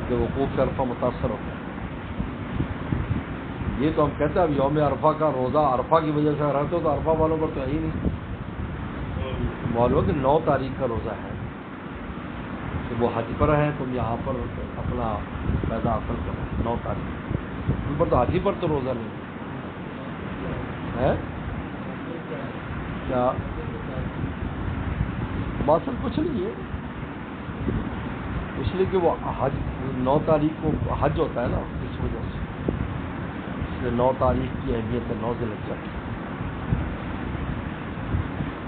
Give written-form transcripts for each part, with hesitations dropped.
کہ وقوف عرفہ متاثر ہوتا ہے. یہ تو ہم کہتے ہیں اب یوم عرفہ کا روزہ عرفہ کی وجہ سے رہتے ہو تو عرفہ والوں پر تو ہے ہی نہیں. معلوم کہ 9 تاریخ کا روزہ ہے کہ وہ حج پر ہیں, تم یہاں پر اپنا پیدا حاصل کرو 9 تاریخ. ان پر تو حاجی پر تو روزہ نہیں ہے. کیا ماسل کچھ نہیں ہے, اس لیے کہ وہ حج 9 تاریخ کو حج ہوتا ہے نا, اس وجہ سے 9 تاریخ کی اہمیت ہے. 9 ذی الحجہ کی,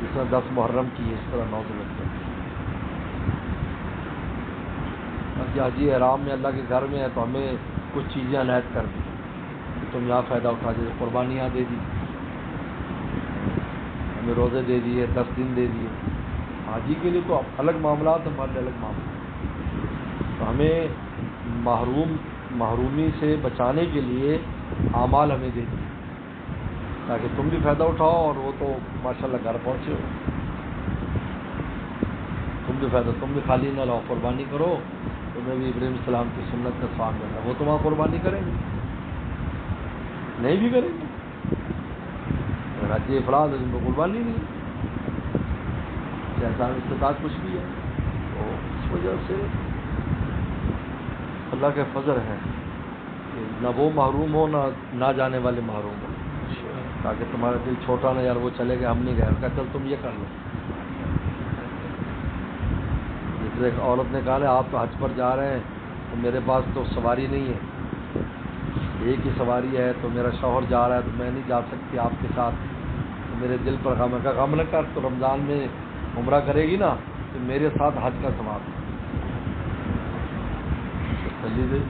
جس طرح 10 محرم کی ہے اس طرح 9 ذی الحجہ کی. حاجی احرام میں اللہ کے گھر میں ہے تو ہمیں کچھ چیزیں عنایت کر دی کہ تم یہاں فائدہ اٹھا دیے. قربانیاں دے دی, ہمیں روزے دے دیے, 10 دن دے دیے. حاجی کے لیے تو الگ معاملات, ہمارے لیے الگ معاملات. تو ہمیں محرومی سے بچانے کے لیے اعمال ہمیں دے دیے تاکہ تم بھی فائدہ اٹھاؤ, اور وہ تو ماشاءاللہ گھر پہنچے ہو, تم بھی فائدہ, تم بھی خالی نہ لاؤ, قربانی کرو. تمہیں بھی ابراہیم السلام کی سنت کا ثواب ملنا. وہ تو وہاں قربانی کریں گے, نہیں بھی کریں گے. حج افراد ان کو قربانی نہیں, جیسا استطاعت کچھ بھی ہے. تو اس وجہ سے اللہ کا فضل ہے کہ نہ وہ محروم ہو نہ جانے والے محروم ہو, تاکہ تمہارا دل چھوٹا نہ, یار وہ چلے گئے ہم نہیں گئے. کہا چل تم یہ کر لو. جس ایک عورت نے کہا نا آپ تو حج پر جا رہے ہیں تو میرے پاس تو سواری نہیں ہے, ایک ہی سواری ہے, تو میرا شوہر جا رہا ہے تو میں نہیں جا سکتی آپ کے ساتھ, تو میرے دل پر غم ہے. غم نہ کر, تو رمضان میں عمرہ کرے گی نا تو میرے ساتھ حج کا ثواب ہے. چلی گئی.